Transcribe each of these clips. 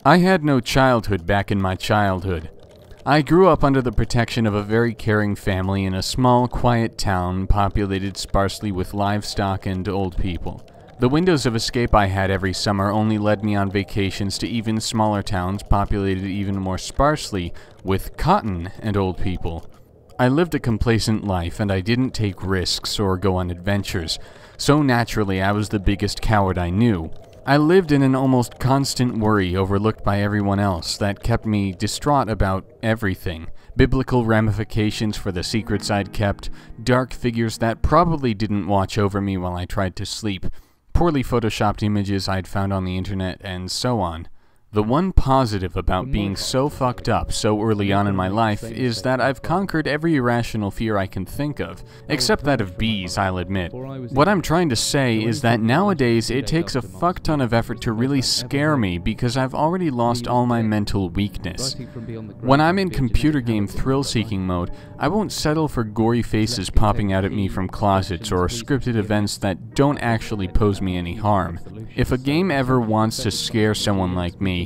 I had no childhood back in my childhood. I grew up under the protection of a very caring family in a small, quiet town populated sparsely with livestock and old people. The windows of escape I had every summer only led me on vacations to even smaller towns populated even more sparsely with cotton and old people. I lived a complacent life, and I didn't take risks or go on adventures, so naturally I was the biggest coward I knew. I lived in an almost constant worry overlooked by everyone else that kept me distraught about everything. Biblical ramifications for the secrets I'd kept, dark figures that probably didn't watch over me while I tried to sleep, poorly photoshopped images I'd found on the internet, and so on. The one positive about being so fucked up so early on in my life is that I've conquered every irrational fear I can think of, except that of bees, I'll admit. What I'm trying to say is that nowadays it takes a fuck ton of effort to really scare me because I've already lost all my mental weakness. When I'm in computer game thrill-seeking mode, I won't settle for gory faces popping out at me from closets or scripted events that don't actually pose me any harm. If a game ever wants to scare someone like me,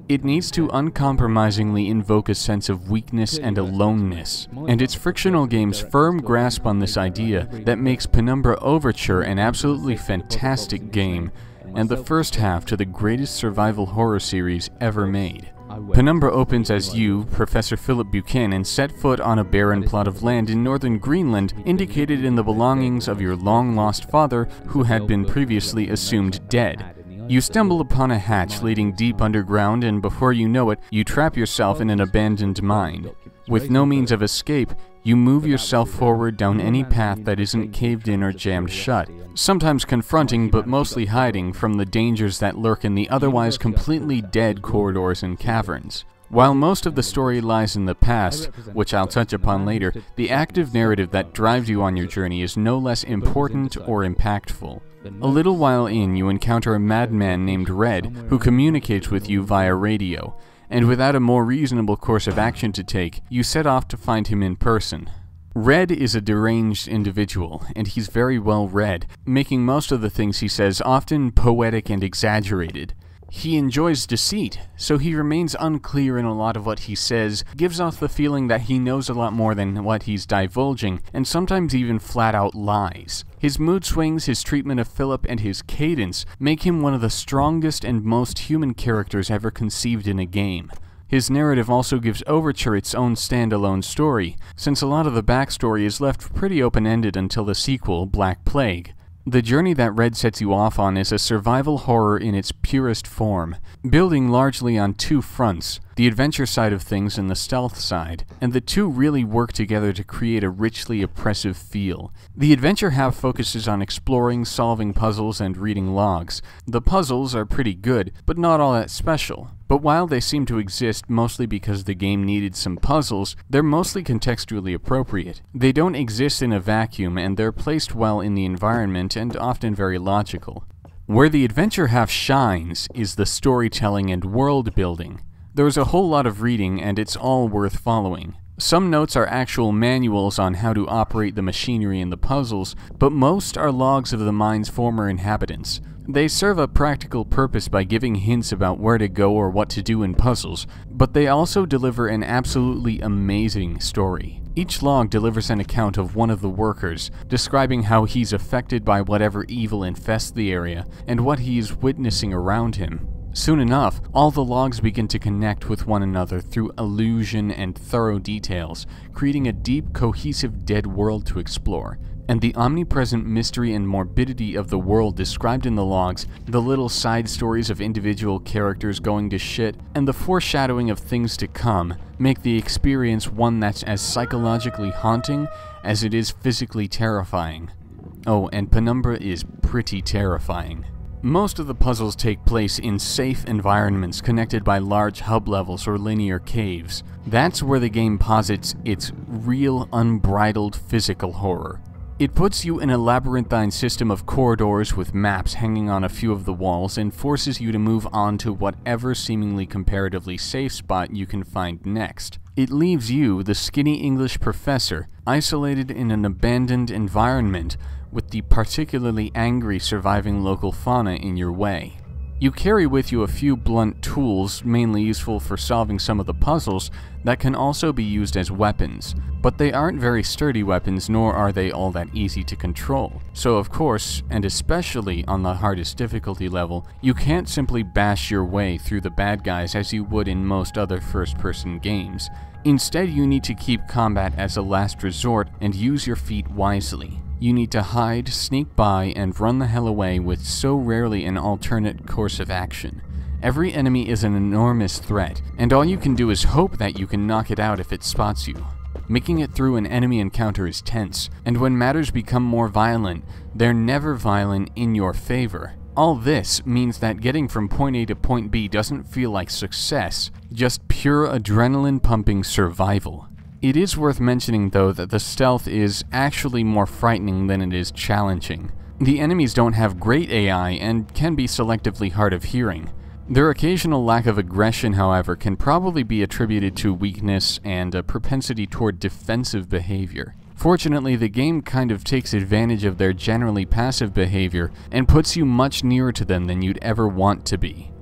it needs to uncompromisingly invoke a sense of weakness and aloneness, and it's Frictional Games' firm grasp on this idea that makes Penumbra Overture an absolutely fantastic game, and the first half to the greatest survival horror series ever made. Penumbra opens as you, Professor Philip Buchanan, set foot on a barren plot of land in northern Greenland, indicated in the belongings of your long-lost father, who had been previously assumed dead. You stumble upon a hatch leading deep underground, and before you know it, you trap yourself in an abandoned mine. With no means of escape, you move yourself forward down any path that isn't caved in or jammed shut, sometimes confronting but mostly hiding from the dangers that lurk in the otherwise completely dead corridors and caverns. While most of the story lies in the past, which I'll touch upon later, the active narrative that drives you on your journey is no less important or impactful. A little while in, you encounter a madman named Red, who communicates with you via radio, and without a more reasonable course of action to take, you set off to find him in person. Red is a deranged individual, and he's very well read, making most of the things he says often poetic and exaggerated. He enjoys deceit, so he remains unclear in a lot of what he says, gives off the feeling that he knows a lot more than what he's divulging, and sometimes even flat-out lies. His mood swings, his treatment of Philip, and his cadence make him one of the strongest and most human characters ever conceived in a game. His narrative also gives Overture its own standalone story, since a lot of the backstory is left pretty open-ended until the sequel, Black Plague. The journey that Red sets you off on is a survival horror in its purest form, building largely on two fronts, the adventure side of things and the stealth side, and the two really work together to create a richly oppressive feel. The adventure half focuses on exploring, solving puzzles, and reading logs. The puzzles are pretty good, but not all that special. But while they seem to exist mostly because the game needed some puzzles, they're mostly contextually appropriate. They don't exist in a vacuum, and they're placed well in the environment and often very logical. Where the adventure half shines is the storytelling and world building. There's a whole lot of reading, and it's all worth following. Some notes are actual manuals on how to operate the machinery in the puzzles, but most are logs of the mine's former inhabitants. They serve a practical purpose by giving hints about where to go or what to do in puzzles, but they also deliver an absolutely amazing story. Each log delivers an account of one of the workers, describing how he's affected by whatever evil infests the area, and what he is witnessing around him. Soon enough, all the logs begin to connect with one another through allusion and thorough details, creating a deep, cohesive dead world to explore. And the omnipresent mystery and morbidity of the world described in the logs, the little side stories of individual characters going to shit, and the foreshadowing of things to come, make the experience one that's as psychologically haunting as it is physically terrifying. Oh, and Penumbra is pretty terrifying. Most of the puzzles take place in safe environments connected by large hub levels or linear caves. That's where the game posits its real, unbridled physical horror. It puts you in a labyrinthine system of corridors with maps hanging on a few of the walls and forces you to move on to whatever seemingly comparatively safe spot you can find next. It leaves you, the skinny English professor, isolated in an abandoned environment with the particularly angry surviving local fauna in your way. You carry with you a few blunt tools, mainly useful for solving some of the puzzles, that can also be used as weapons, but they aren't very sturdy weapons, nor are they all that easy to control. So of course, and especially on the hardest difficulty level, you can't simply bash your way through the bad guys as you would in most other first-person games. Instead, you need to keep combat as a last resort and use your feet wisely. You need to hide, sneak by, and run the hell away with so rarely an alternate course of action. Every enemy is an enormous threat, and all you can do is hope that you can knock it out if it spots you. Making it through an enemy encounter is tense, and when matters become more violent, they're never violent in your favor. All this means that getting from point A to point B doesn't feel like success, just pure adrenaline-pumping survival. It is worth mentioning, though, that the stealth is actually more frightening than it is challenging. The enemies don't have great AI and can be selectively hard of hearing. Their occasional lack of aggression, however, can probably be attributed to weakness and a propensity toward defensive behavior. Fortunately, the game kind of takes advantage of their generally passive behavior and puts you much nearer to them than you'd ever want to be.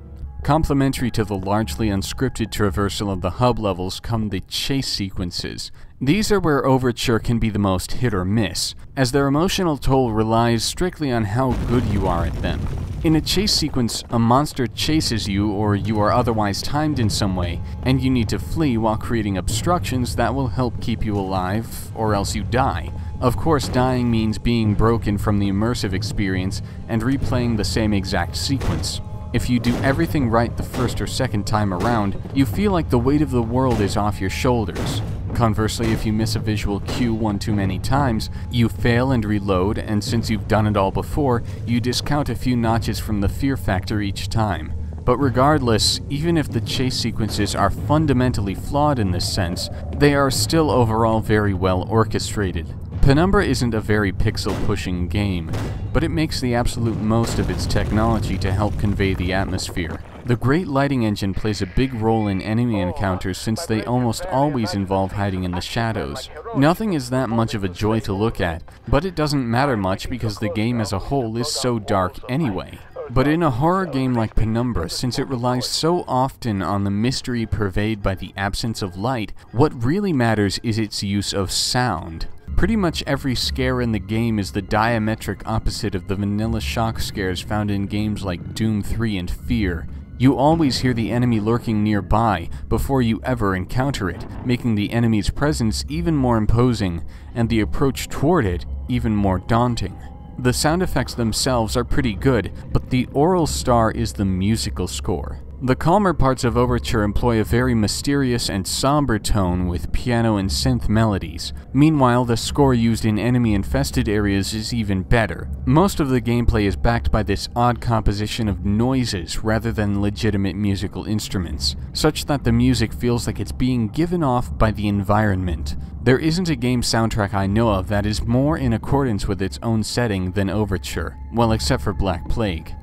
Complementary to the largely unscripted traversal of the hub levels come the chase sequences. These are where Overture can be the most hit or miss, as their emotional toll relies strictly on how good you are at them. In a chase sequence, a monster chases you or you are otherwise timed in some way, and you need to flee while creating obstructions that will help keep you alive, or else you die. Of course, dying means being broken from the immersive experience and replaying the same exact sequence. If you do everything right the first or second time around, you feel like the weight of the world is off your shoulders. Conversely, if you miss a visual cue one too many times, you fail and reload, and since you've done it all before, you discount a few notches from the fear factor each time. But regardless, even if the chase sequences are fundamentally flawed in this sense, they are still overall very well orchestrated. Penumbra isn't a very pixel-pushing game, but it makes the absolute most of its technology to help convey the atmosphere. The great lighting engine plays a big role in enemy encounters since they almost always involve hiding in the shadows. Nothing is that much of a joy to look at, but it doesn't matter much because the game as a whole is so dark anyway. But in a horror game like Penumbra, since it relies so often on the mystery purveyed by the absence of light, what really matters is its use of sound. Pretty much every scare in the game is the diametric opposite of the vanilla shock scares found in games like Doom 3 and Fear. You always hear the enemy lurking nearby before you ever encounter it, making the enemy's presence even more imposing, and the approach toward it even more daunting. The sound effects themselves are pretty good, but the oral star is the musical score. The calmer parts of Overture employ a very mysterious and somber tone with piano and synth melodies. Meanwhile, the score used in enemy-infested areas is even better. Most of the gameplay is backed by this odd composition of noises rather than legitimate musical instruments, such that the music feels like it's being given off by the environment. There isn't a game soundtrack I know of that is more in accordance with its own setting than Overture, well, except for Black Plague.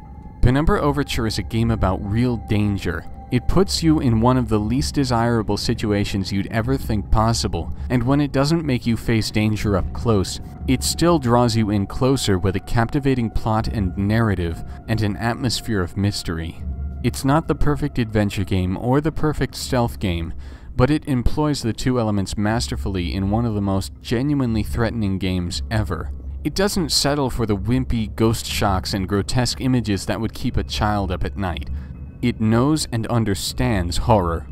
Penumbra Overture is a game about real danger. It puts you in one of the least desirable situations you'd ever think possible, and when it doesn't make you face danger up close, it still draws you in closer with a captivating plot and narrative, and an atmosphere of mystery. It's not the perfect adventure game or the perfect stealth game, but it employs the two elements masterfully in one of the most genuinely threatening games ever. It doesn't settle for the wimpy ghost shocks and grotesque images that would keep a child up at night. It knows and understands horror